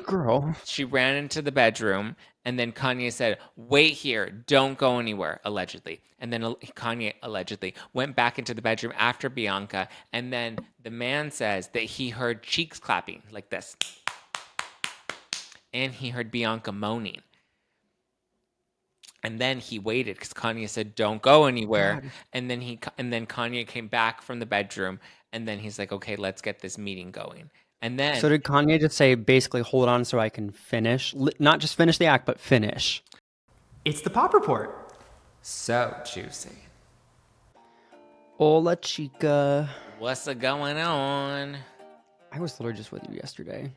girl. She ran into the bedroom, and then Kanye said, "Wait here, don't go anywhere," allegedly. And then Kanye allegedly went back into the bedroom after Bianca, and then the man says that he heard cheeks clapping like this, and he heard Bianca moaning. And then he waited because Kanye said, "Don't go anywhere." God. And then Kanye came back from the bedroom, and then he's like, "Okay, let's get this meeting going." And So then did Kanye just say basically hold on so I can finish? Not just finish the act, but finish. It's the Pop Report. so juicy. Hola, chica. What's going on? I was literally just with you yesterday.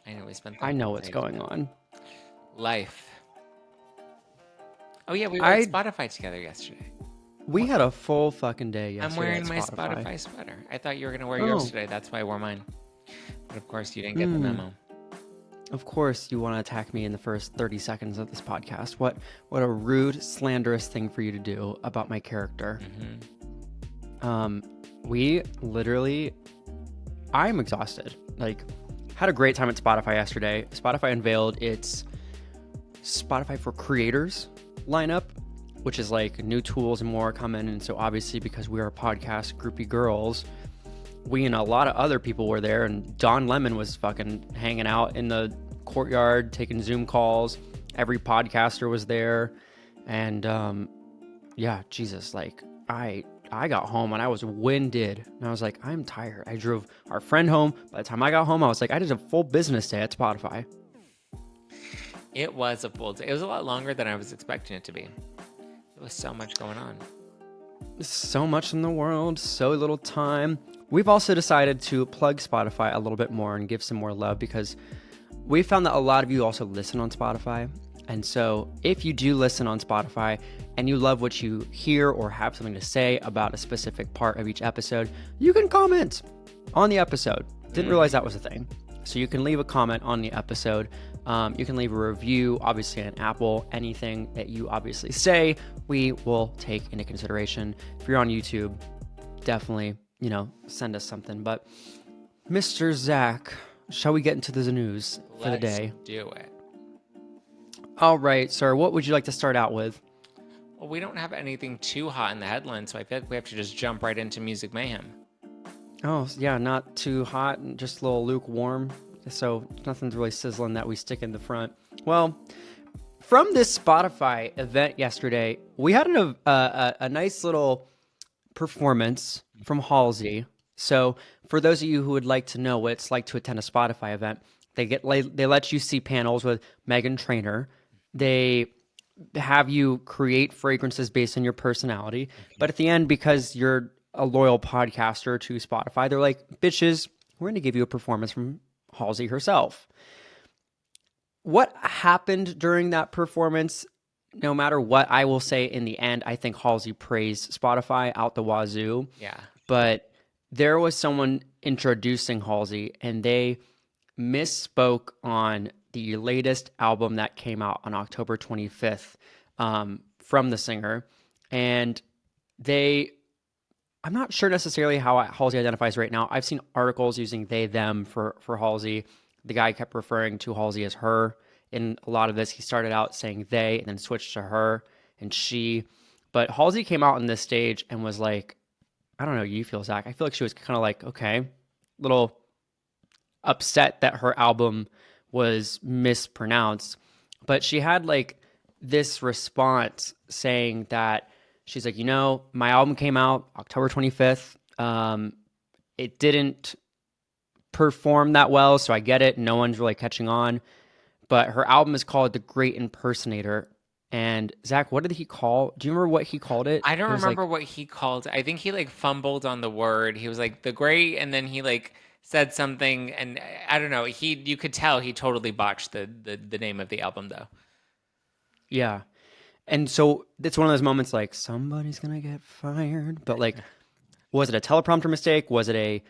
I know we spent. I know what's going on. Life. Oh yeah, we were at Spotify together yesterday. We had a full fucking day yesterday. I'm wearing at my Spotify. Spotify sweater. I thought you were gonna wear yours today. That's why I wore mine. But of course, you didn't get the memo. Of course, you want to attack me in the first 30 seconds of this podcast. What a rude, slanderous thing for you to do about my character. We literally, I'm exhausted. Like, had a great time at Spotify yesterday. Spotify unveiled its Spotify for Creators lineup, which is like new tools and more coming. And so obviously, because we are podcast groupie girls, we and a lot of other people were there, and Don Lemon was fucking hanging out in the courtyard, taking Zoom calls. Every podcaster was there. And yeah, Jesus, like I got home and I was winded. And I was like, I'm tired. I drove our friend home. By the time I got home, I was like, I did a full business day at Spotify. It was a full day. It was a lot longer than I was expecting it to be. There was so much going on. So much in the world, so little time. We've also decided to plug Spotify a little bit more and give some more love because we found that a lot of you also listen on Spotify. And so if you do listen on Spotify and you love what you hear or have something to say about a specific part of each episode, you can comment on the episode. Didn't realize that was a thing. So you can leave a comment on the episode. You can leave a review, obviously on Apple. Anything that you obviously say, we will take into consideration. If you're on YouTube, definitely, send us something. But Mr. Zack, shall we get into the news for the day? Let's do it. All right, sir. What would you like to start out with? Well, we don't have anything too hot in the headlines, so I feel like we have to just jump right into Music Mayhem. Oh, yeah, not too hot, just a little lukewarm. So nothing's really sizzling that we stick in the front. Well, from this Spotify event yesterday, we had a nice little performance from Halsey. So for those of you who would like to know what it's like to attend a Spotify event, they let you see panels with Meghan Trainor. They have you create fragrances based on your personality. But at the end, because you're a loyal podcaster to Spotify, they're like, bitches, we're going to give you a performance from Halsey herself. What happened during that performance, no matter what, I will say in the end, I think Halsey praised Spotify out the wazoo. Yeah. But there was someone introducing Halsey, and they misspoke on the latest album that came out on October 25th from the singer. And I'm not sure necessarily how Halsey identifies right now. I've seen articles using they, them for Halsey. The guy kept referring to Halsey as her. In a lot of this, he started out saying they and then switched to her and she. But Halsey came out on this stage and was like, I don't know how you feel, Zach. I feel like she was kind of like, okay, little upset that her album was mispronounced. But she had like this response saying that she's like, my album came out October 25th. It didn't perform that well, so I get it. No one's really catching on. But her album is called The Great Impersonator. And Zach, what did he call? Do you remember what he called it? I don't remember like, what he called it. I think he fumbled on the word. He was like the great, and then he said something, and I don't know. You could tell he totally botched the name of the album though. Yeah. And so it's one of those moments like somebody's gonna get fired. But like, was it a teleprompter mistake? Was it a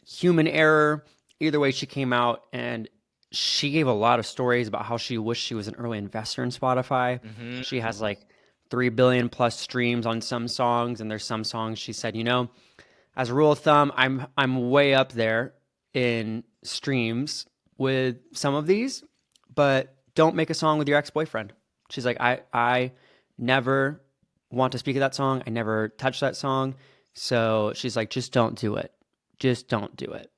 human error? Either way, she came out and she gave a lot of stories about how she wished she was an early investor in Spotify. Mm-hmm. She has like 3 billion plus streams on some songs, and there's some songs she said, as a rule of thumb, I'm way up there in streams with some of these, but don't make a song with your ex-boyfriend. She's like, I never want to speak of that song. I never touched that song. So she's like, just don't do it. Just don't do it.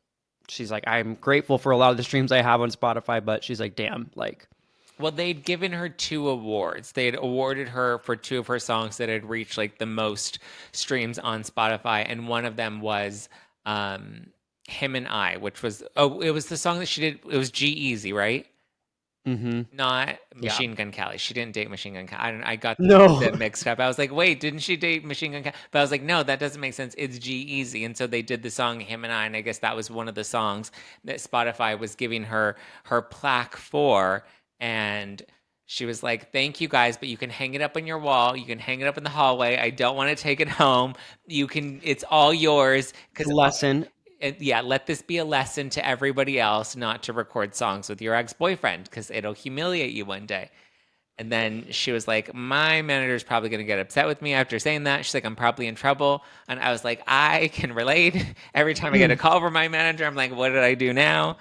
She's like, I'm grateful for a lot of the streams I have on Spotify, but she's like, damn, like, Well, they'd given her 2 awards. They had awarded her for 2 of her songs that had reached like the most streams on Spotify, and one of them was "Him and I," which was it was the song that she did. It was G-Eazy, right? Not yeah. Machine Gun Kelly. She didn't date Machine Gun Kelly. I got No. them mixed up. I was like, wait, didn't she date Machine Gun Kelly? But I was like, no, that doesn't make sense. It's G-Eazy. And so they did the song Him and I, and I guess that was one of the songs that Spotify was giving her plaque for. And she was like, thank you guys, but you can hang it up on your wall. You can hang it up in the hallway. I don't want to take it home. It's all yours. Lesson. Yeah, let this be a lesson to everybody else not to record songs with your ex-boyfriend because it'll humiliate you one day. And then she was like, my manager's probably going to get upset with me after saying that. She's like, I'm probably in trouble. And I was like, I can relate. Every time I get a call from my manager, I'm like, what did I do now?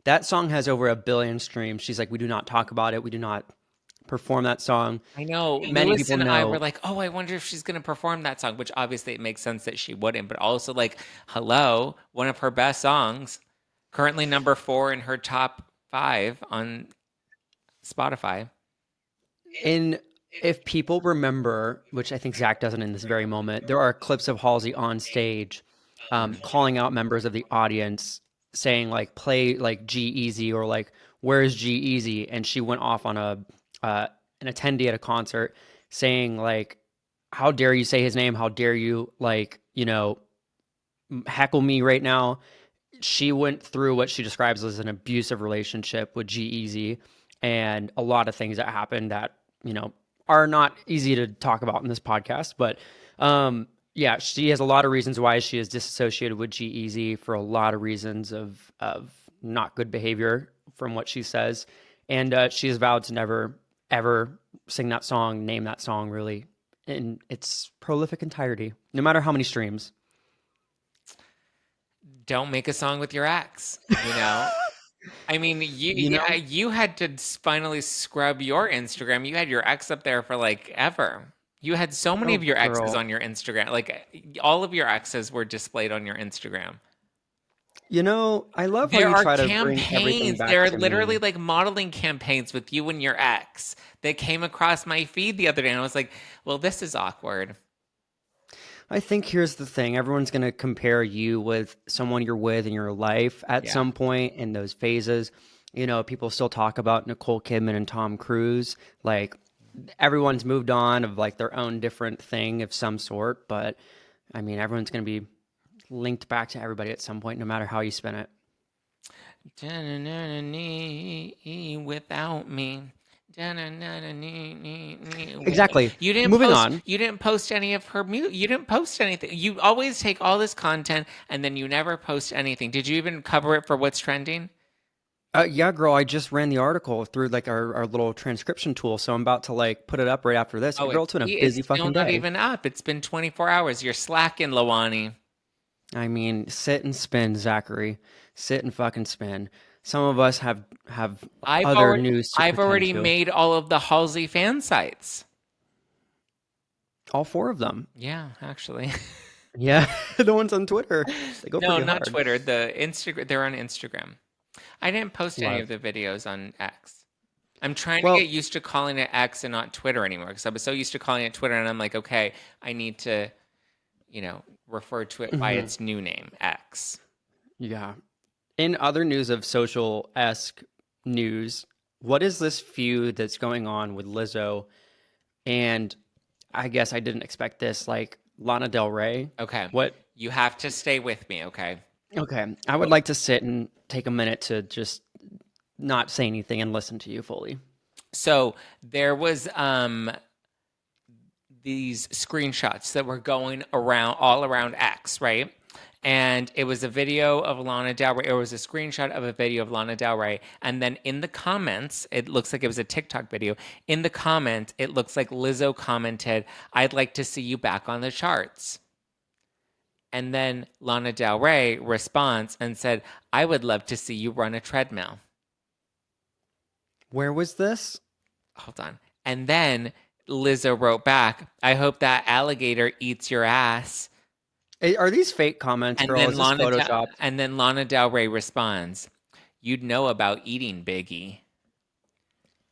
That song has over 1 billion streams. She's like, we do not talk about it. We do not perform that song. I know. Many Lewis people and I know. were like, oh, I wonder if she's going to perform that song, which obviously it makes sense that she wouldn't. But also, like, hello, one of her best songs, currently number 4 in her top 5 on Spotify. And if people remember, which I think Zack doesn't in this very moment, there are clips of Halsey on stage calling out members of the audience, saying like, play like G-Eazy or like, where's G-Eazy? And she went off on an attendee at a concert saying like, how dare you say his name? How dare you like, heckle me right now? She went through what she describes as an abusive relationship with G-Eazy and a lot of things that happened that, are not easy to talk about in this podcast. But yeah, she has a lot of reasons why she is disassociated with G-Eazy for a lot of reasons of not good behavior from what she says. And she has vowed to never, ever sing that song, name that song really in its prolific entirety, no matter how many streams. Don't make a song with your ex, I mean, you had to finally scrub your Instagram. You had your ex up there for like ever. You had so many of your exes on your Instagram. Like all of your exes were displayed on your Instagram. I love how you try to bring everything campaigns. back There are to literally me. like modeling campaigns with you and your ex that came across my feed the other day. And I was like, well, this is awkward. I think here's the thing. Everyone's going to compare you with someone you're with in your life at some point in those phases. People still talk about Nicole Kidman and Tom Cruise. Like everyone's moved on of like their own different thing of some sort. But I mean, everyone's going to be linked back to everybody at some point, no matter how you spin it. Without me. Exactly. Moving on. You didn't post any of her music. You didn't post anything. You always take all this content and then you never post anything. Did you even cover it for what's trending? Yeah, girl, I just ran the article through like our little transcription tool, so I'm about to like put it up right after this. Girl, it's been a busy fucking day. It's not even up. It's been 24 hours. You're slacking, Lalwani. I mean, sit and spin, Zachary. Sit and fucking spin. Some of us have other news to I've pretend already to. made all of the Halsey fan sites. All 4 of them. Yeah, actually. Yeah, the ones on Twitter. They go No, pretty not hard. Twitter. They're on Instagram. I didn't post any of the videos on X. I'm trying to get used to calling it X and not Twitter anymore because I was so used to calling it Twitter, and I'm like, okay, I need to, refer to it by its new name, X. Yeah. In other news of social-esque news, what is this feud that's going on with Lizzo? And I guess I didn't expect this, like Lana Del Rey. Okay. What? You have to stay with me, okay? Okay. I would like to sit and take a minute to just not say anything and listen to you fully. So there was these screenshots that were going around all around X, right? And it was a video of Lana Del Rey. It was a screenshot of a video of Lana Del Rey. And then in the comments, it looks like it was a TikTok video. In the comments, it looks like Lizzo commented, "I'd like to see you back on the charts." And then Lana Del Rey responds and said, I would love to see you run a treadmill. Where was this? Hold on. And then Lizzo wrote back, I hope that alligator eats your ass. Are these fake comments, And girl? then Is this Photoshop? Lana Del Rey responds, you'd know about eating, Biggie.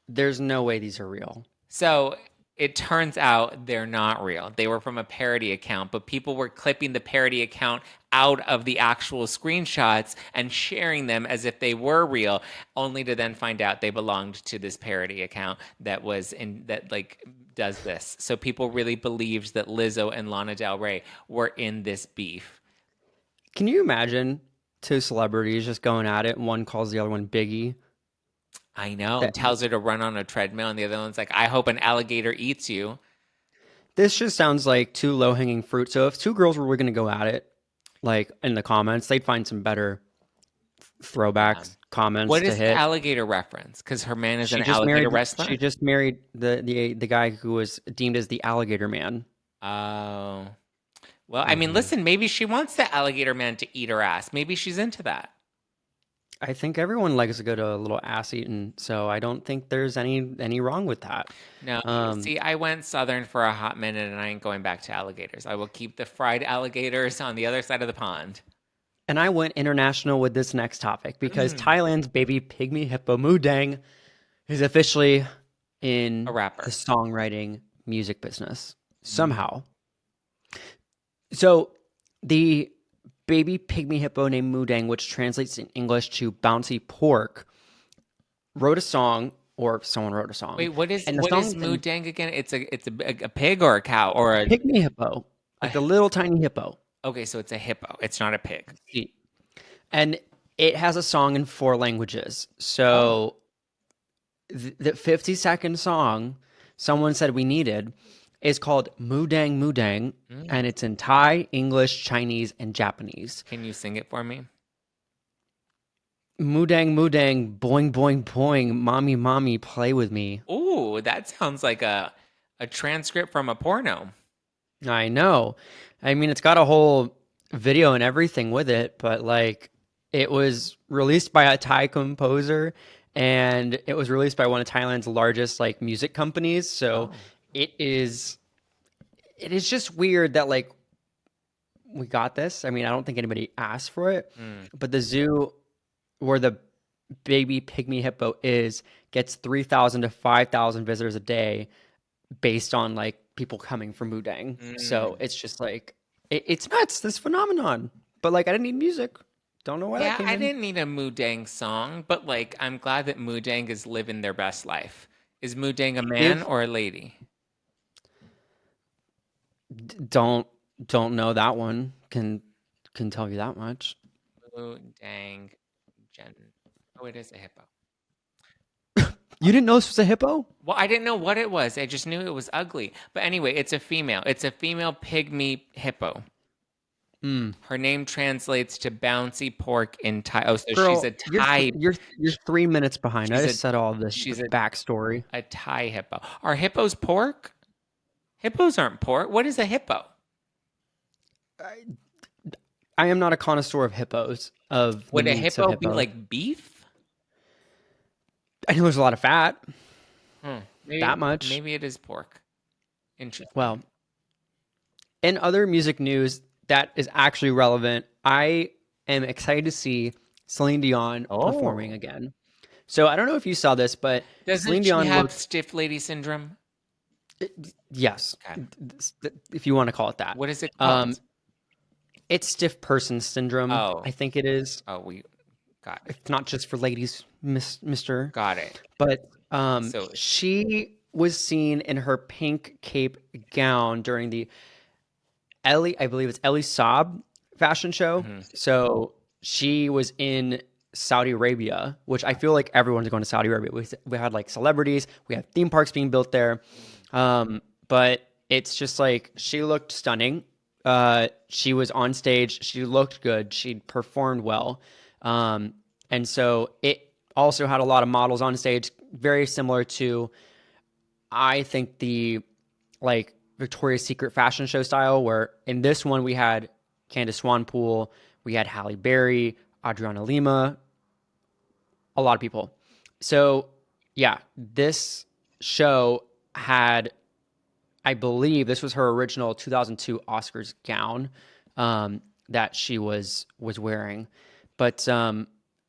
There's no way these are real. So it turns out they're not real. They were from a parody account, but people were clipping the parody account out of the actual screenshots and sharing them as if they were real, only to then find out they belonged to this parody account that does this. So people really believed that Lizzo and Lana Del Rey were in this beef. Can you imagine two celebrities just going at it and one calls the other one Biggie? I know. And tells her to run on a treadmill, and the other one's like, I hope an alligator eats you. This just sounds like too low-hanging fruit. So if two girls were going to go at it, like in the comments, they'd find some better throwbacks comments What to is the hit. alligator reference? Because her man is She an just alligator married. wrestler? She just married the guy who was deemed as the alligator man. Oh. Well, I mean, listen, maybe she wants the alligator man to eat her ass. Maybe she's into that. I think everyone likes to go to a little ass eating, so I don't think there's any wrong with that. No, see, I went southern for a hot minute, and I ain't going back to alligators. I will keep the fried alligators on the other side of the pond. And I went international with this next topic because Thailand's baby pygmy hippo Moo Deng is officially in A rapper. the songwriting music business somehow. So the baby pygmy hippo named Moo Deng, which translates in English to bouncy pork, wrote a song, or someone wrote a song. Wait, what is And Moo Deng again? It's a pig or a cow or a pygmy hippo, like the little tiny hippo. Okay, so it's a hippo. It's not a pig. And it has a song in 4 languages. So the 50-second song someone said we needed is called Moo Deng, and it's in Thai, English, Chinese, and Japanese. Can you sing it for me? Moo Deng, boing, boing, boing, mommy, mommy, play with me. Ooh, that sounds like a transcript from a porno. I know. I mean, it's got a whole video and everything with it, but like it was released by a Thai composer and it was released by one of Thailand's largest like music companies. So it is just weird that like we got this. I mean, I don't think anybody asked for it, but the zoo where the baby pygmy hippo gets 3,000 to 5,000 visitors a day based on like people coming from Moo Deng. So it's just like it's nuts, this phenomenon. But like I didn't need music. Don't know why that came in. didn't need a Moo Deng song, but like I'm glad that Moo Deng is living their best life. Is Moo Deng a man or a lady? Don't know that one. Can tell you that much. Moo Deng Jen. Oh, it is a hippo. You didn't know this was a hippo? Well, I didn't know what it was. I just knew it was ugly. But anyway, it's a female. It's a female pygmy hippo. Her name translates to bouncy pork in Thai. Oh, so Girl, she's a Thai. You're 3 minutes behind. I She's just said all of this. she's She's a backstory. A Thai hippo. Are hippos pork? Hippos aren't pork. What is a hippo? I am not a connoisseur of hippos. Would a hippo be like beef? I know there's a lot of fat. Maybe, That much. Maybe it is pork. Interesting. Well, in other music news that is actually relevant, I am excited to see Celine Dion performing again. So I don't know if you saw this, but Doesn't Celine she Dion have stiff lady syndrome? yes, Okay. if you want to call it that. What is it called? It's stiff person syndrome. Oh. I think it is. Oh, we got it. It's not just for ladies, Mister. Got it. But So- she was seen in her pink cape gown during the I believe it's Ellie Saab fashion show. So she was in Saudi Arabia, which I feel like everyone's going to Saudi Arabia. We had like celebrities, we had theme parks being built there. But it's just like she looked stunning. She was on stage, she looked good, she performed well. And so it also had a lot of models on stage, very similar to, I think, the like Victoria's Secret fashion show style, where in this one we had Candace Swanpool. We had Halle Berry, Adriana Lima, a lot of people. So yeah, this show had, I believe this was her original 2002 Oscars gown that she was wearing. But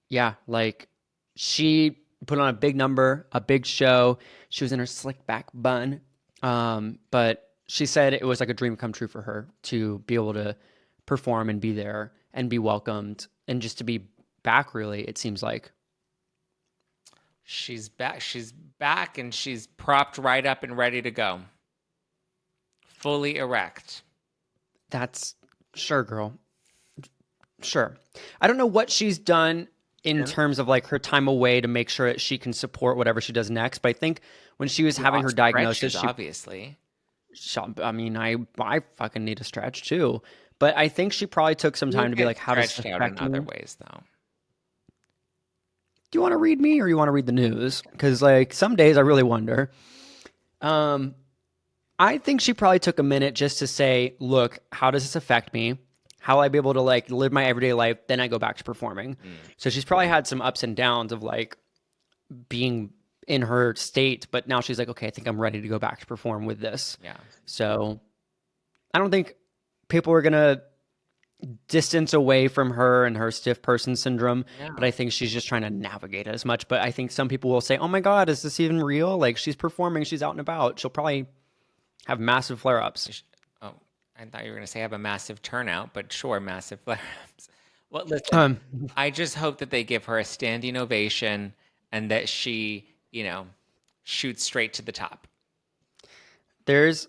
yeah, like she put on a big number, a big show. She was in her slick back bun. But she said it was like a dream come true for her to be able to perform and be there and be welcomed and just to be back, really, it seems like. She's back. She's back and she's propped right up and ready to go. Fully erect. That's sure, girl. Sure. I don't know what she's done in terms of like her time away to make sure that she can support whatever she does next. But I think when she was having her diagnosis, obviously. I mean, I fucking need a stretch too. But I think she probably took some time to be like, how does it out affect in me? other ways, though? Do you want to read me or you want to read the news? Because like some days I really wonder. I think she probably took a minute just to say, look, how does this affect me? How will I be able to like live my everyday life? Then I go back to performing. So she's probably had some ups and downs of like being in her state, but now she's like, okay, I think I'm ready to go back to perform with this. Yeah. So I don't think people are going to distance away from her and her stiff person syndrome, but I think she's just trying to navigate it as much. But I think some people will say, oh my God, is this even real? Like she's performing, she's out and about. She'll probably have massive flare-ups. Oh, I thought you were going to say have a massive turnout, but sure, massive flare-ups. Well, listen, I just hope that they give her a standing ovation and that she, shoots straight to the top. There's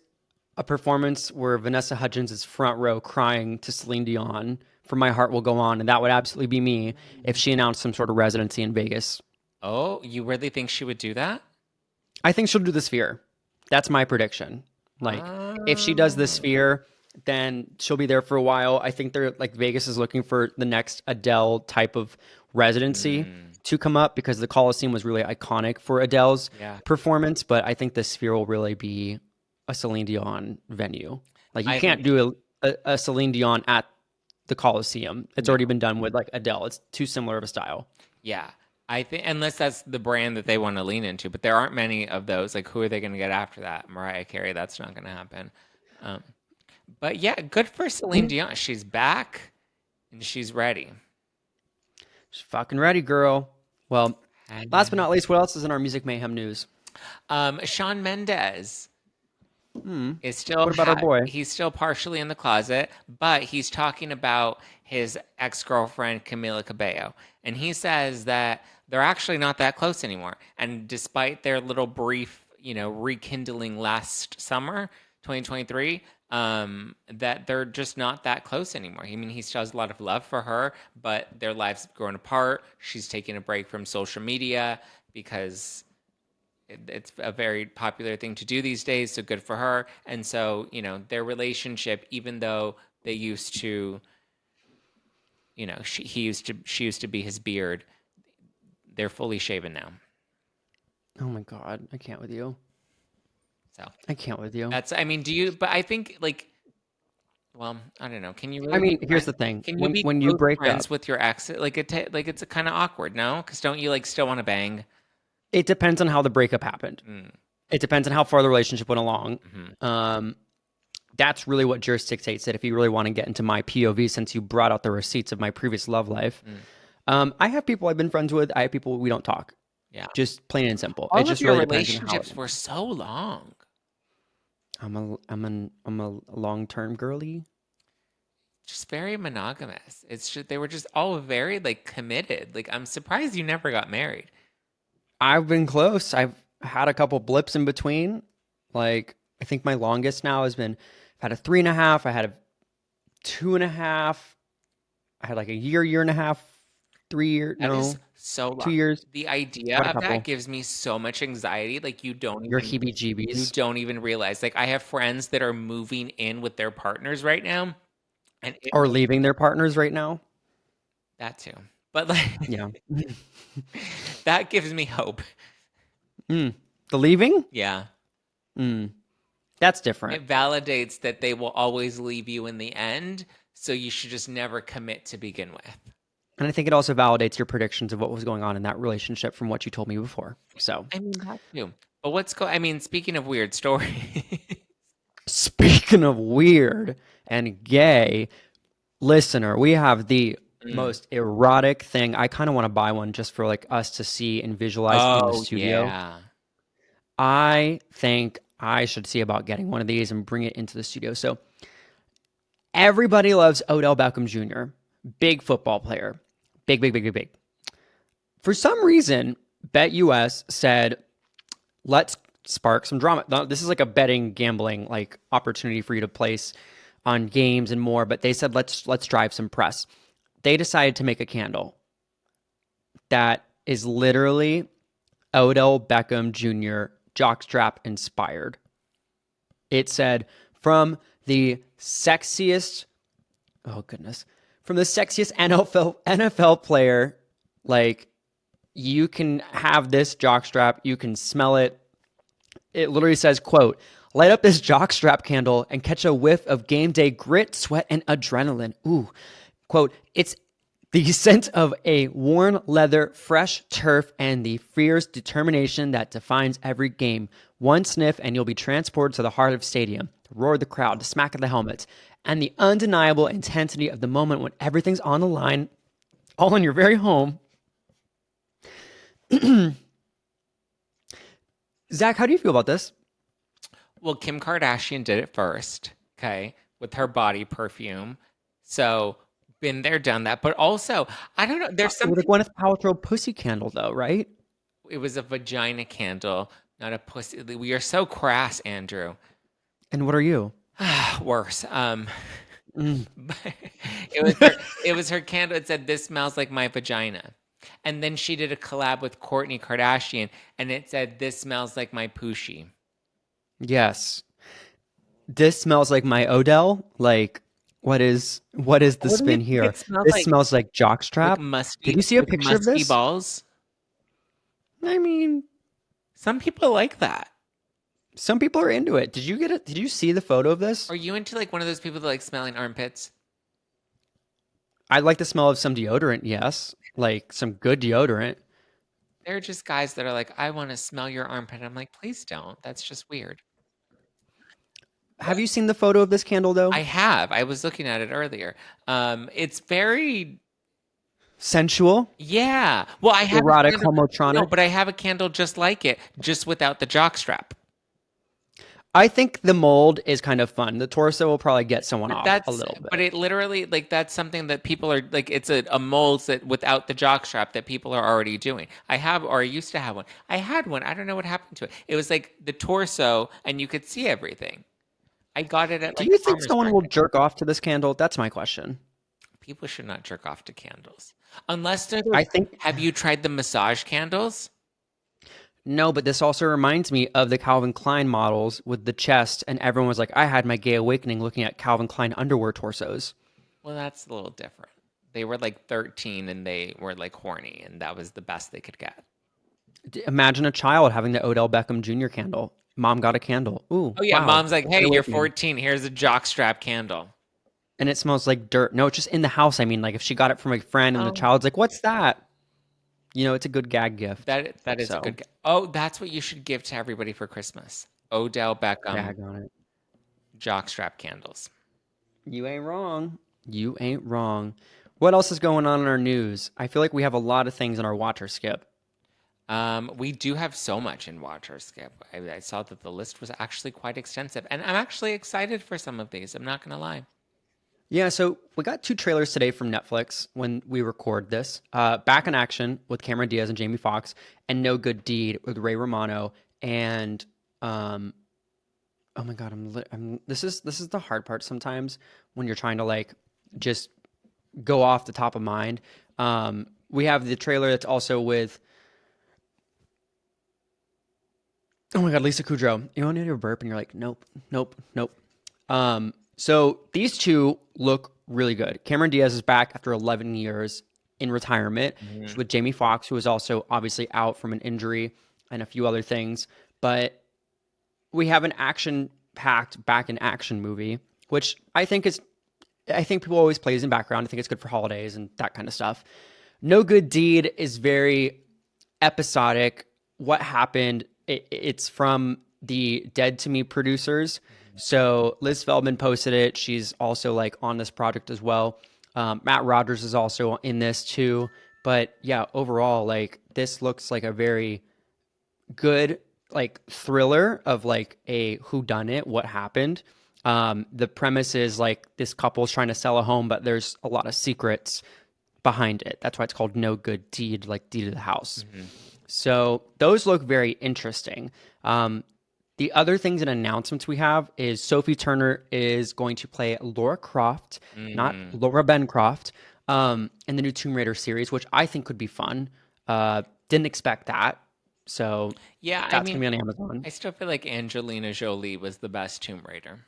a performance where Vanessa Hudgens is front row crying to Celine Dion for My Heart Will Go On, and that would absolutely be me if she announced some sort of residency in Vegas. Oh, you really think she would do that? I think she'll do the Sphere. That's my prediction. Like, if she does the Sphere, then she'll be there for a while. I think they're like Vegas is looking for the next Adele type of residency to come up because the Coliseum was really iconic for Adele's performance. But I think the Sphere will really be a Celine Dion venue. Like, you can't do a Celine Dion at the Coliseum. It's already been done with like Adele. It's too similar of a style. Yeah. I think unless that's the brand that they want to lean into, but there aren't many of those. Like, who are they going to get after that? Mariah Carey, that's not going to happen. But yeah, good for Celine Dion. She's back and she's ready. She's fucking ready, girl. Well, last but not least, what else is in our Music Mayhem news? Shawn Mendes is still. What about our boy? He's still partially in the closet, but he's talking about his ex-girlfriend Camila Cabello, and he says that they're actually not that close anymore. And despite their little brief, rekindling last summer, 2023, that they're just not that close anymore. I mean, he still has a lot of love for her, but their lives have grown apart. She's taking a break from social media because it's a very popular thing to do these days, so good for her. And so, their relationship, even though they used to, she used to be his beard, they're fully shaven now. Oh my God, I can't with you. So I can't with you. But I think well, I don't know. Can you really? I mean, here's the thing. Can you when you break friends up with your ex? It's kind of awkward, no? Because don't you still want to bang? It depends on how the breakup happened. It depends on how far the relationship went along. That's really what Juris dictates it. If you really want to get into my POV, since you brought out the receipts of my previous love life, I have people I've been friends with. I have people we don't talk. Yeah, just plain and simple. All it just of your really relationships were so long. I'm a long-term girly. Just very monogamous. It's just they were just all very committed. I'm surprised you never got married. I've been close. I've had a couple blips in between. I think my longest now has been, I've had a 3.5. I had a 2.5. I had a year and a half, 3 years. That is so long. 2 years. The idea of that gives me so much anxiety. Your heebie-jeebies. You don't even realize. I have friends that are moving in with their partners right now. Or leaving their partners right now. That too. But yeah. That gives me hope. The leaving? Yeah. That's different. It validates that they will always leave you in the end. So you should just never commit to begin with. And I think it also validates your predictions of what was going on in that relationship from what you told me before. So, I mean, that too. But speaking of weird stories. speaking of weird and gay, listener, we have the most erotic thing. I kind of want to buy one just for like us to see and visualize in the Oh, studio. yeah. I think I should see about getting one of these and bring it into the studio. So everybody loves Odell Beckham Jr., big football player, big, big, big, big, big. For some reason, BetUS said, let's spark some drama. Now, this is like a betting, gambling like opportunity for you to place on games and more. But they said, let's drive some press. They decided to make a candle that is literally Odell Beckham Jr. jockstrap inspired. It said, from the sexiest, from the sexiest NFL player, like, you can have this jockstrap, you can smell it. It literally says, quote, light up this jockstrap candle and catch a whiff of game day grit, sweat, and adrenaline. Ooh, quote, it's the scent of a worn leather, fresh turf, and the fierce determination that defines every game. One sniff and you'll be transported to the heart of the stadium, the roar of the crowd, the smack of the helmets, and the undeniable intensity of the moment when everything's on the line, all in your very home. Zach, how do you feel about this? Well, Kim Kardashian did it first, okay, with her body perfume. So, been there, done that. But also, I don't know. There's With a something. Gwyneth Paltrow pussy candle, though, right? It was a vagina candle, not a pussy. We are so crass, Andrew. And what are you? Worse. Mm. It was her candle. It said, "This smells like my vagina." And then she did a collab with Kourtney Kardashian, and it said, "This smells like my poochie." Yes. This smells like my Odell. Like, what is the What do you spin think here? it smells This like? smells like Like jockstrap. Did musty, you see a like picture of musky this? balls. I mean, Some people like that. some people are into it. Did you get it? Did you see the photo of this? Are you into like one of those people that like smelling armpits? I like the smell of some deodorant, yes. Like some good deodorant. There are just guys that are like, I want to smell your armpit. I'm like, please don't. That's just weird. Have you seen the photo of this candle though? I have. I was looking at it earlier. It's very, Sensual, yeah. Well, I have a erotic, candle. No, homotronic. but I have a candle just like it, just without the jockstrap. I think the mold is kind of fun. The torso will probably get someone off a little But bit. it literally, like, that's something that people are like, it's a mold that without the jockstrap that people are already doing. I have, or I used to have one. I had one. I don't know what happened to it. It was like the torso and you could see everything. I got it at Do like you a think farmer's someone will market. jerk off to this candle? That's my question. People should not jerk off to candles. Unless they're I think have you tried the massage candles? no, but this also reminds me of the Calvin Klein models with the chest, and everyone was like, I had my gay awakening looking at Calvin Klein underwear torsos. Well, that's a little different. They were like 13 and they were like horny, and that was the best they could get. Imagine a child having the Odell Beckham Jr. candle. Mom got a candle. Ooh, Oh yeah, wow. mom's like, Gay "Hey, you're awakening. 14. Here's a jockstrap candle." And it smells like dirt. No, it's just in the house. I mean, like if she got it from a friend and the Oh, child's like, what's that? You know, it's a good gag gift. that is a So, good. Oh, that's what you should give to everybody for Christmas. Odell Beckham gag on it. jockstrap candles. You ain't wrong. You ain't wrong. What else is going on in our news? I feel like we have a lot of things in our watch or skip. We do have so much in Watch or Skip. I saw that the list was actually quite extensive, and I'm actually excited for some of these. I'm not gonna lie. Yeah, so we got two trailers today from Netflix when we record this. Back in Action with Cameron Diaz and Jamie Foxx, and No Good Deed with Ray Romano. And oh my god, this is the hard part sometimes when you're trying to like just go off the top of mind. We have the trailer that's also with oh my god, Lisa Kudrow. You want to do a burp and you're like, nope, nope, nope. So these two look really good. Cameron Diaz is back after 11 years in retirement. She's with Jamie Foxx, who is also obviously out from an injury and a few other things. But we have an action-packed back in action movie, which I think is I think people always plays in background. I think it's good for holidays and that kind of stuff. No Good Deed is very episodic. What happened? It's from the Dead to Me producers. So Liz Feldman posted it. She's also like on this project as well. Matt Rogers is also in this too. But yeah, overall, like this looks like a very good like thriller of like a whodunit, what happened. The premise is like this couple's trying to sell a home, but there's a lot of secrets behind it. That's why it's called No Good Deed, like deed of the house. So those look very interesting. The other things and announcements we have is Sophie Turner is going to play Laura Croft, not Laura Bencroft, in the new Tomb Raider series, which I think could be fun. Didn't expect that. So Yeah, that's going to be on Amazon. I still feel like Angelina Jolie was the best Tomb Raider.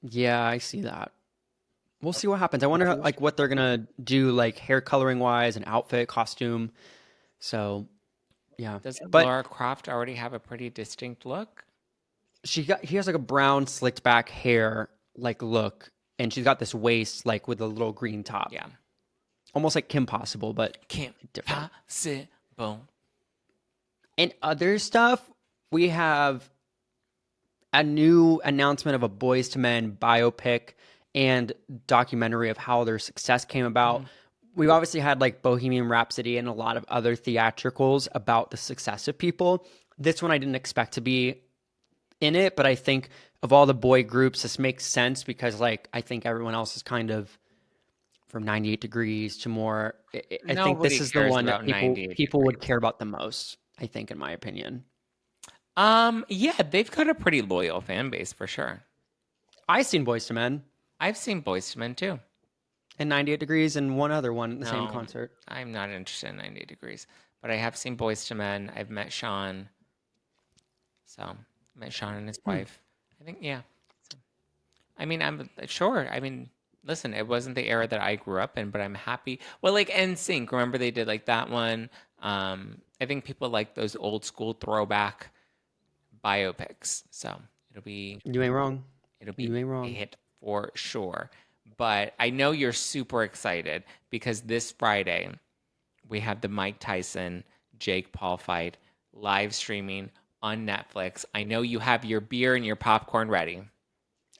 Yeah, I see that. We'll see what happens. I wonder like what they're going to do like hair coloring wise and outfit, costume. So yeah. Doesn't But Lara Croft already have a pretty distinct look? he has like a brown slicked back hair like look, and she's got this waist like with a little green top. Yeah. Almost like Kim Possible, but Kim different. Possible. And other stuff, we have a new announcement of a Boys to Men biopic and documentary of how their success came about. We've obviously had like Bohemian Rhapsody and a lot of other theatricals about the success of people. This one I didn't expect to be in it, but I think of all the boy groups, this makes sense because like I think everyone else is kind of from 98 Degrees to more. I think Nobody this is the cares one that about people 98 would Degrees. care about the most, I think, in my opinion. Yeah, they've got a pretty loyal fan base for sure. I seen Boys to Men I've seen Boyz II Men too. and 98 Degrees and one other one in the same No, concert. I'm not interested in 98 Degrees, but I have seen Boyz II Men. I've met Sean. So, I met Sean and his wife. I think, yeah. So, I mean, I'm sure. I mean, listen, it wasn't the era that I grew up in, but I'm happy. Well, like NSYNC, remember they did like that one? I think people like those old school throwback biopics. So, You ain't wrong. it'll be You ain't a wrong. hit for sure. But I know you're super excited because this Friday we have the Mike Tyson Jake Paul fight live streaming on Netflix. I know you have your beer and your popcorn ready.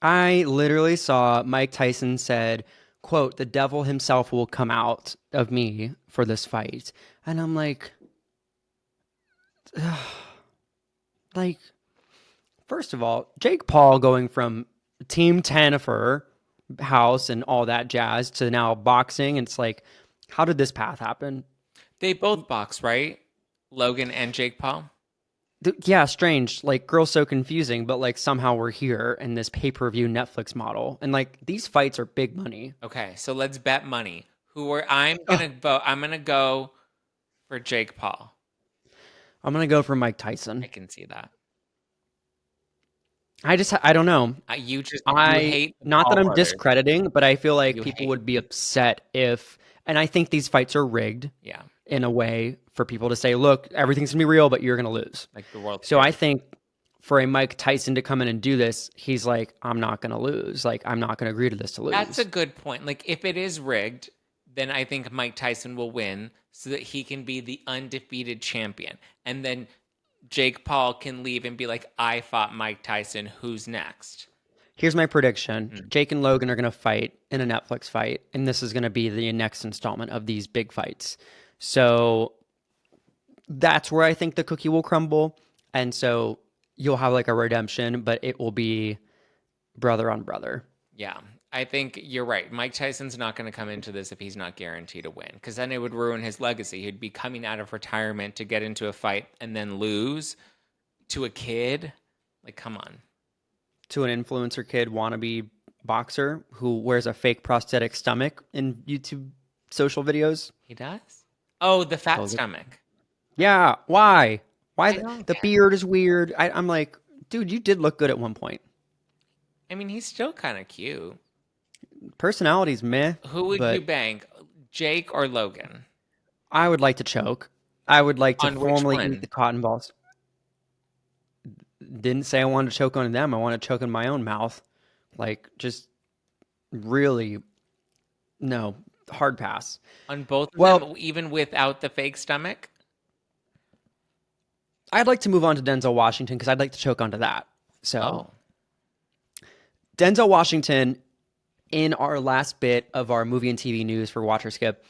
I literally saw Mike Tyson said, quote, "The devil himself will come out of me for this fight." And I'm like, like, first of all, Jake Paul going from Team Tanifer house and all that jazz to now boxing. It's like, how did this path happen? They both box, right? Logan and Jake Paul. Yeah, strange. Like, girls so confusing, but like somehow we're here in this pay-per-view Netflix model. And like these fights are big money. Okay, so let's bet money. I'm gonna vote. I'm gonna go for Jake Paul. I'm gonna go for Mike I Tyson. can see that. I don't know. You I hate the not Paul that I'm brothers. discrediting, but I feel like You people hate would be upset if, and I think these fights are rigged Yeah, in a way for people to say, look, everything's gonna be real, but you're gonna lose. like the world. So I think for a Mike Tyson to come in and do this, he's like, I'm not gonna lose. Like, I'm not gonna agree to this to lose. That's a good point. Like if it is rigged, then I think Mike Tyson will win so that he can be the undefeated champion. And then Jake Paul can leave and be like, I fought Mike Tyson. Who's next? Here's my prediction. Jake and Logan are gonna fight in a Netflix fight, and this is gonna be the next installment of these big fights. So that's where I think the cookie will crumble. And so you'll have like a redemption, but it will be brother on brother. Yeah, I think you're right. Mike Tyson's not going to come into this if he's not guaranteed to win, because then it would ruin his legacy. He'd be coming out of retirement to get into a fight and then lose to a kid. Like, come on. To an influencer kid wannabe boxer who wears a fake prosthetic stomach in YouTube social videos. He does? Oh, the fat Totally. stomach. Yeah, why? Why don't the get beard is weird. I'm like, dude, you did look good at one point. I mean, he's still kind of cute. Personality's meh. Who would but you bank, Jake or Logan? I would like to choke. I would like to On which formally one? eat the cotton balls. Didn't say I wanted to choke on them. I want to choke in my own mouth. Like, just really, no, hard pass. On both of Well, them, even without the fake stomach? I'd like to move on to Denzel Washington because I'd like to choke onto that. So, Oh. Denzel Washington, in our last bit of our movie and TV news for Watch or Skip,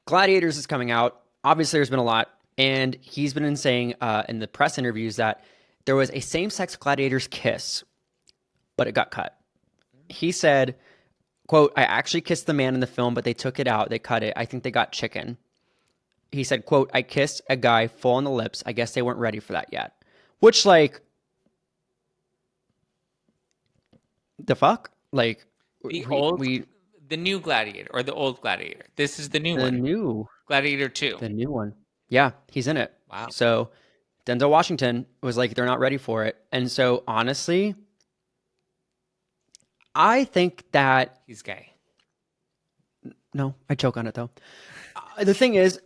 Gladiators is coming out. Obviously, there's been a lot. And he's been saying in the press interviews that there was a same sex gladiators kiss, but it got cut. He said, quote, I actually kissed the man in the film, but they took it out. They cut it. I think they got chicken. He said, quote, I kissed a guy full on the lips. I guess they weren't ready for that yet. Which, like, the fuck? Like, The new Gladiator or the old Gladiator? This is the new the one. new Gladiator 2. the new one. Yeah, he's in it. Wow. So Denzel Washington was like, they're not ready for it. And so honestly, I think that He's gay. no, I choke on it though. The thing is,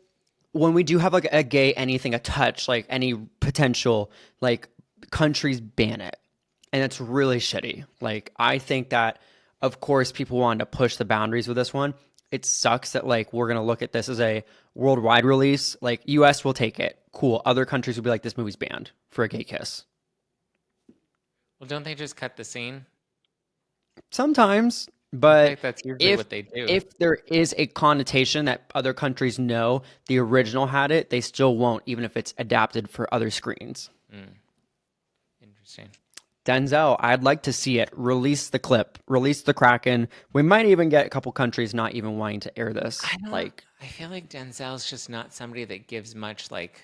when we do have like a gay anything, a touch, like any potential, like countries ban it. And it's really shitty. Like, I think that, of course, people wanted to push the boundaries with this one. It sucks that, like, we're going to look at this as a worldwide release. Like, US will take it. Cool. Other countries will be like, this movie's banned for a gay kiss. Well, don't they just cut the scene? Sometimes, I but think that's usually what they do. if there is a connotation that other countries know the original had it, they still won't, even if it's adapted for other screens. Interesting. Denzel, I'd like to see it. Release the clip. Release the Kraken. We might even get a couple countries not even wanting to air this. I feel like Denzel's just not somebody that gives much like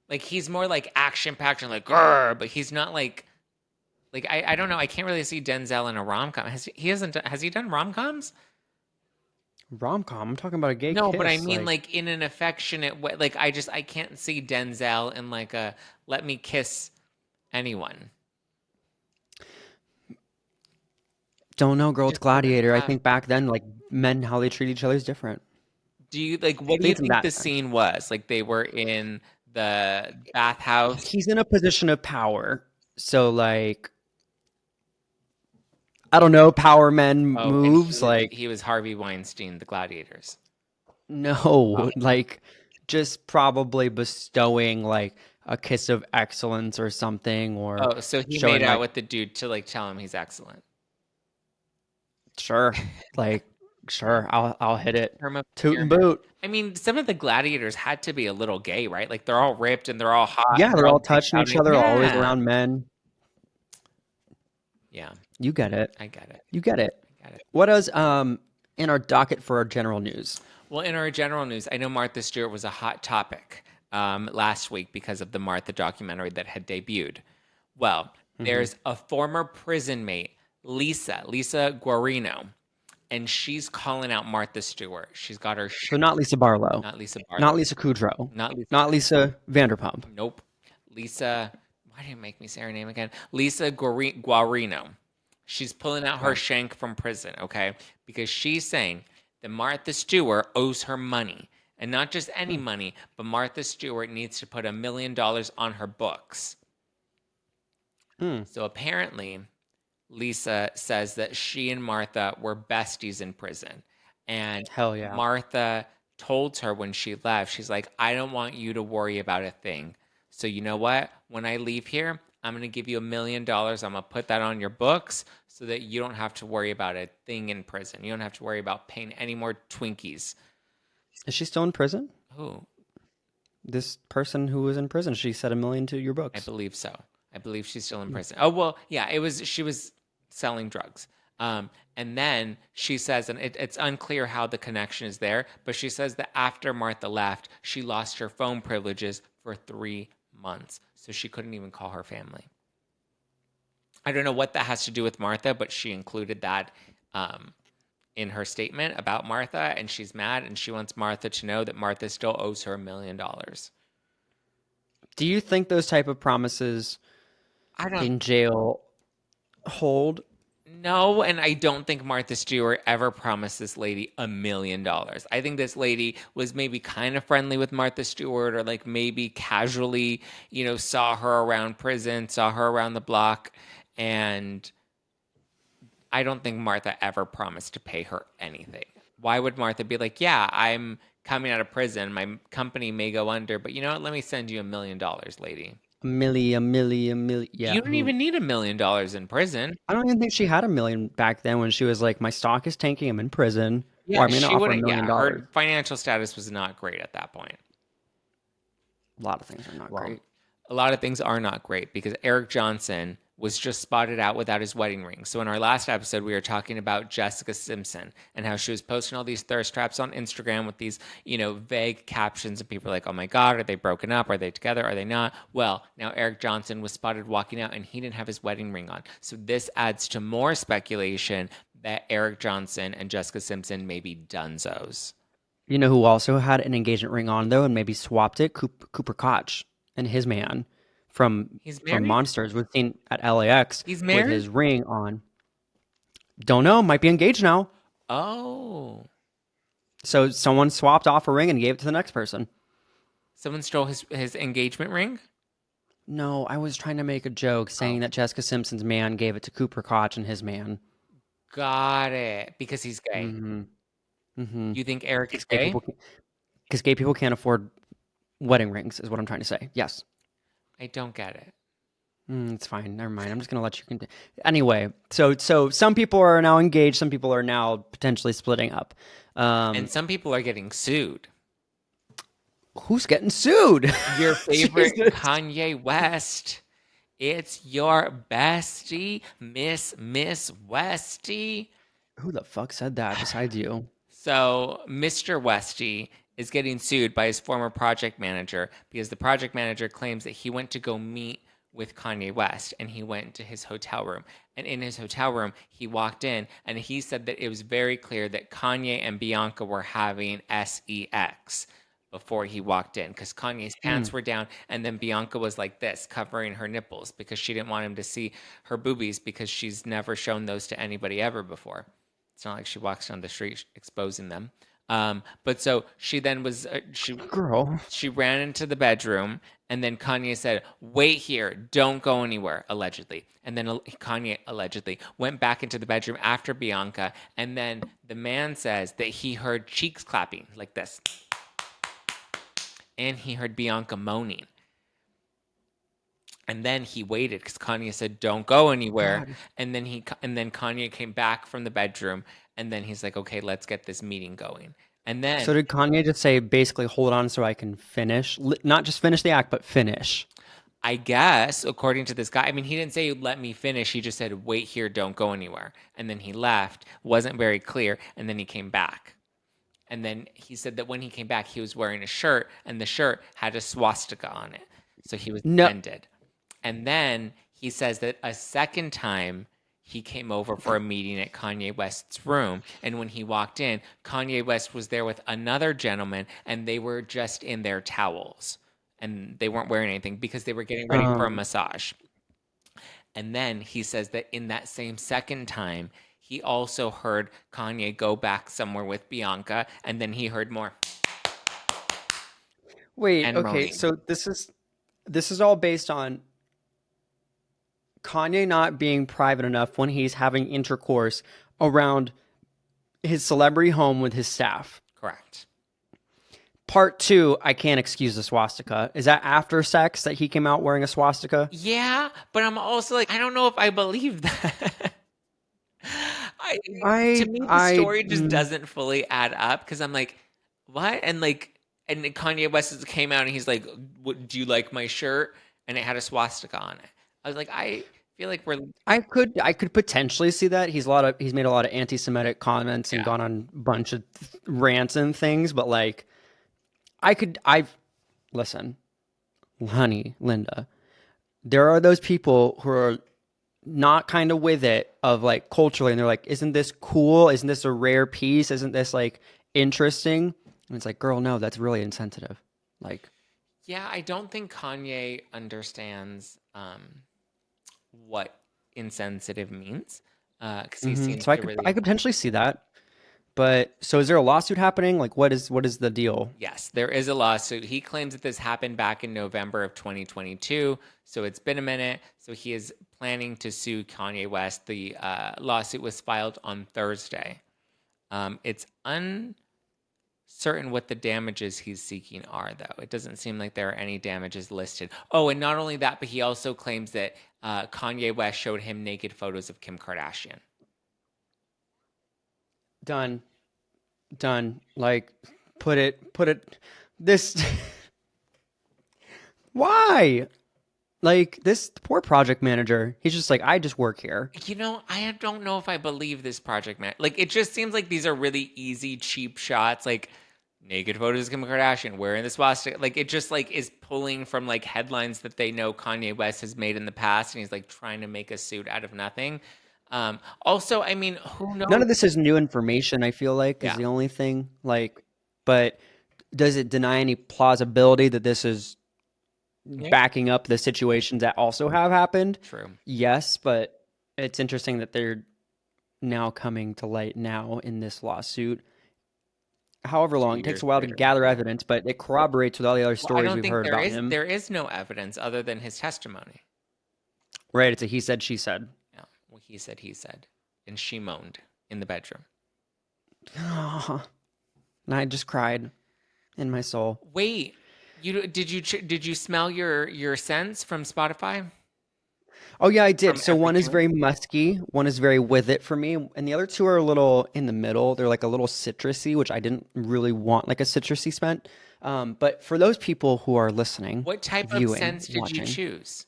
he's more like action packed and like grr, but he's not like I don't know. I can't really see Denzel in a rom com. Has he done rom coms? Rom-com. I'm talking about a gay No, kiss. but I mean like in an affectionate way. Like I can't see Denzel in like a let me kiss anyone. Don't know, girl. It's Just doesn't Gladiator. I have- think back then, like, men, how they treat each other is different. Do you like what I do you think it's in think that the sense. scene was? Like they were in the bathhouse. He's in a position of power. So, like, I don't know, power men Oh, and moves. Like, he was Harvey Weinstein, the Gladiators. no, like, just probably bestowing, like, a kiss of excellence or something, or Oh, so he showing, made out like, with the dude to like tell him he's excellent. sure, like, sure, I'll hit it. Term of Toot and endearment. boot. I mean, some of the gladiators had to be a little gay, right? Like they're all ripped and they're all hot. Yeah, And they're all big touching each pouting. other, always Yeah, around men. yeah, You get it. I get it. You get it. I get it. What else in our docket for our general news? Well, in our general news, I know Martha Stewart was a hot topic last week because of the Martha documentary that had debuted. Well, there's a former prison mate, Lisa Guarino, and she's calling out Martha Stewart. She's got her So not Lisa Barlow, not Lisa Barlow, not Lisa Kudrow, not Lisa. not Lisa Vanderpump. Nope. Lisa, why do you make me say her name again? Lisa Guarino. She's pulling out her shank from prison, okay? Because she's saying that Martha Stewart owes her money. And not just any money, but Martha Stewart needs to put $1 million on her books. So apparently, Lisa says that she and Martha were besties in prison. And Hell yeah. Martha told her when she left, she's like, I don't want you to worry about a thing. So you know what? When I leave here, I'm going to give you $1 million. I'm going to put that on your books so that you don't have to worry about a thing in prison. You don't have to worry about paying any more Twinkies. Is she still in prison? Who? This person who was in prison, she said $1 million to your I books. believe so. I believe she's still in prison. Oh, well, yeah, she was selling drugs. And then she says, and it's unclear how the connection is there, but she says that after Martha left, she lost her phone privileges for 3 months. So she couldn't even call her family. I don't know what that has to do with Martha, but she included that in her statement about Martha, and she's mad, and she wants Martha to know that Martha still owes her $1 million. Do you think those type of promises I don't in jail hold? No, and I don't think Martha Stewart ever promised this lady $1 million. I think this lady was maybe kind of friendly with Martha Stewart, or like maybe casually, saw her around prison, saw her around the block, and I don't think Martha ever promised to pay her anything. Why would Martha be like, yeah, I'm coming out of prison. My company may go under, but you know what? Let me send you $1 million, lady. A million. Yeah, You don't even need $1 million in prison. I don't even think she had a million back then when she was like, my stock is tanking, I'm in prison. Yeah, Or I'm going to she offer a wouldn't. million Yeah, dollars. her financial status was not great at that point. A lot of things are not Well, great. a lot of things are not great because Eric Johnson was just spotted out without his wedding ring. So in our last episode, we were talking about Jessica Simpson and how she was posting all these thirst traps on Instagram with these, vague captions, and people are like, "Oh my God, are they broken up? Are they together? Are they not?" Well, now Eric Johnson was spotted walking out, and he didn't have his wedding ring on. So this adds to more speculation that Eric Johnson and Jessica Simpson may be dunzos. You know who also had an engagement ring on though, and maybe swapped it? Cooper Koch and his man from He's from married. Monsters was seen at LAX He's with married. his ring on. Don't know, might be engaged now. Oh, So someone swapped off a ring and gave it to the next person. someone stole his engagement ring. No, I was trying to make a joke Oh. saying that Jessica Simpson's man gave it to Cooper Koch and his man. Got it. Because he's gay. Mm-hmm. Mm-hmm. You think Eric is Because gay gay? people, because gay people can't afford wedding rings, is what I'm trying to say. Yes. I don't get it. It's fine. Never mind. I'm just gonna let you continue. Anyway, so some people are now engaged. Some people are now potentially splitting up. And some people are getting sued. Who's getting sued? Your favorite Jesus. Kanye West. It's your bestie, Miss Westie. Who the fuck said that besides you? So, Mr. Westie is getting sued by his former project manager because the project manager claims that he went to go meet with Kanye West and he went to his hotel room. And in his hotel room, he walked in and he said that it was very clear that Kanye and Bianca were having sex before he walked in because Kanye's pants were down and then Bianca was like this, covering her nipples because she didn't want him to see her boobies because she's never shown those to anybody ever before. It's not like she walks down the street exposing them. But so she then was Girl. she ran into the bedroom and then Kanye said, "Wait here, don't go anywhere," allegedly. And then Kanye allegedly went back into the bedroom after Bianca. And then the man says that he heard cheeks clapping like this. And he heard Bianca moaning. And then he waited because Kanye said, "Don't go anywhere." God. And then Kanye came back from the bedroom, and then he's like, "Okay, let's get this meeting going." And then So did Kanye just say basically hold on so I can finish? Not just finish the act, but finish. I guess, according to this guy, I mean, he didn't say let me finish. He just said, "Wait here, don't go anywhere." And then he left. Wasn't very clear. And then he came back. And then he said that when he came back, he was wearing a shirt, and the shirt had a swastika on it. So he was No. offended. And then he says that a second time he came over for a meeting at Kanye West's room. And when he walked in, Kanye West was there with another gentleman, and they were just in their towels. And they weren't wearing anything because they were getting ready for a massage. And then he says that in that same second time, he also heard Kanye go back somewhere with Bianca, and then he heard more. Wait, And okay, moaning. so this is all based on Kanye not being private enough when he's having intercourse around his celebrity home with his staff. Correct. Part 2, I can't excuse the swastika. Is that after sex that he came out wearing a swastika? Yeah, but I'm also like, I don't know if I believe that. To me, the story just doesn't fully add up because I'm like, what? And Kanye West came out and he's like, "Do you like my shirt?" And it had a swastika on it. I was like, I feel like we're I could potentially see that. He's made a lot of anti-Semitic comments and Yeah. gone on a bunch of rants and things, but like listen, honey, Linda, there are those people who are not kind of with it of like culturally, and they're like, isn't this cool? Isn't this a rare piece? Isn't this like interesting? And it's like, girl, no, that's really insensitive. Like, Yeah, I don't think Kanye understands what insensitive means because he seems so to really. I could potentially see that. But so is there a lawsuit happening? Like what is the deal? Yes, there is a lawsuit. He claims that this happened back in November of 2022. So it's been a minute. So he is planning to sue Kanye West. The lawsuit was filed on Thursday. It's uncertain what the damages he's seeking are, though. It doesn't seem like there are any damages listed. Oh, and not only that, but he also claims that Kanye West showed him naked photos of Kim Kardashian. Done. Done. Like put it this why? Like this poor project manager, he's just like, I just work here. You know, I don't know if I believe this project man. Like, it just seems like these are really easy, cheap shots. Like, naked photos of Kim Kardashian wearing the swastika. Like, it just like is pulling from like headlines that they know Kanye West has made in the past, and he's like trying to make a suit out of nothing. Also, I mean, who knows? None of this is new information, I feel like, is Yeah. the only thing. Like, but does it deny any plausibility that this is backing up the situations that also have happened? True. Yes, but it's interesting that they're now coming to light now in this lawsuit. However long, it takes years a while to later. gather evidence, but it corroborates with all the other Well, I stories don't we've think heard there about is him. there is no evidence other than his testimony. Right, it's a he said, she said. Yeah. Well, he said, and she moaned in the bedroom. And I just cried in my soul. Wait, did you smell your scents from Spotify? Oh yeah, I did. From So one is everything? very musky, one is very with it for me, and the other two are a little in the middle. They're like a little citrusy, which I didn't really want like a citrusy scent. But for those people who are listening, What type of viewing, scents did you watching, choose?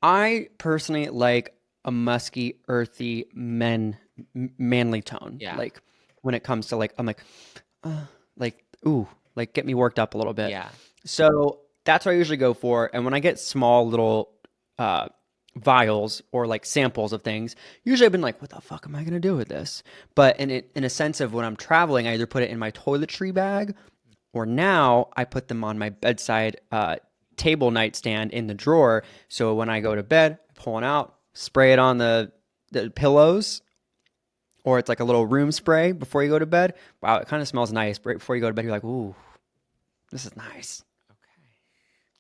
I personally like a musky, earthy, manly tone. Yeah. Like when it comes to like, I'm like, ooh, like get me worked up a little bit. Yeah. So that's what I usually go for. And when I get small little vials or like samples of things, usually I've been like, what the fuck am I gonna do with this? But in a sense of when I'm traveling, I either put it in my toiletry bag, or now I put them on my bedside table nightstand in the drawer. So when I go to bed, I pull it out, spray it on the pillows, or it's like a little room spray before you go to bed. Wow, it kind of smells nice. Right before you go to bed, you're like, ooh, this is nice. Okay.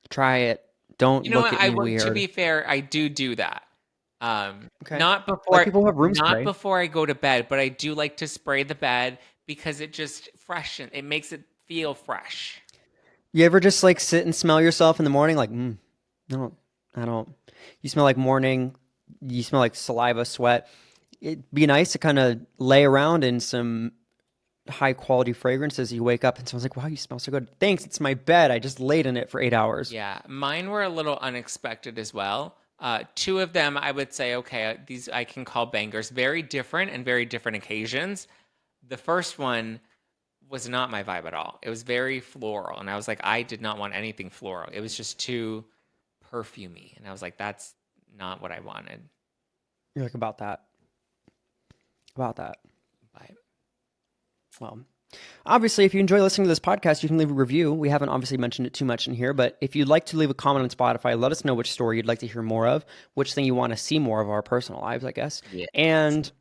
Try it. Don't You know look what? at me weird. To be fair, I do that. Okay. Not before Like people who have room not spray. before I go to bed, but I do like to spray the bed because it just it makes it feel fresh. You ever just like sit and smell yourself in the morning? Like, I don't. You smell like morning. You smell like saliva, sweat. It'd be nice to kind of lay around in some high quality fragrances. You wake up and someone's like, wow, you smell so good. Thanks. It's my bed. I just laid in it for 8 hours. Yeah, mine were a little unexpected as well. Two of them, I would say, okay, these I can call bangers. Very different and very different occasions. The first one was not my vibe at all. It was very floral, and I was like, I did not want anything floral. It was just too perfumey, and I was like, that's not what I wanted. You're like, about that. About that. But Well, obviously, if you enjoy listening to this podcast, you can leave a review. We haven't obviously mentioned it too much in here, but if you'd like to leave a comment on Spotify, let us know which story you'd like to hear more of, which thing you want to see more of our personal lives, I guess. Yeah. And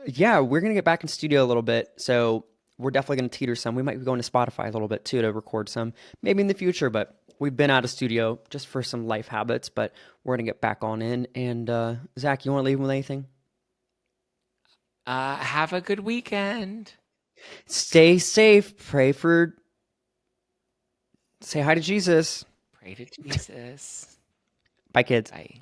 yeah, we're going to get back in studio a little bit. So we're definitely going to teeter some. We might be going to Spotify a little bit too to record some, maybe in the future, but we've been out of studio just for some life habits, but we're going to get back on in. And Zach, you want to leave with anything? have a good weekend. Stay safe. Say hi to Jesus. Pray to Jesus. Bye, kids. Bye.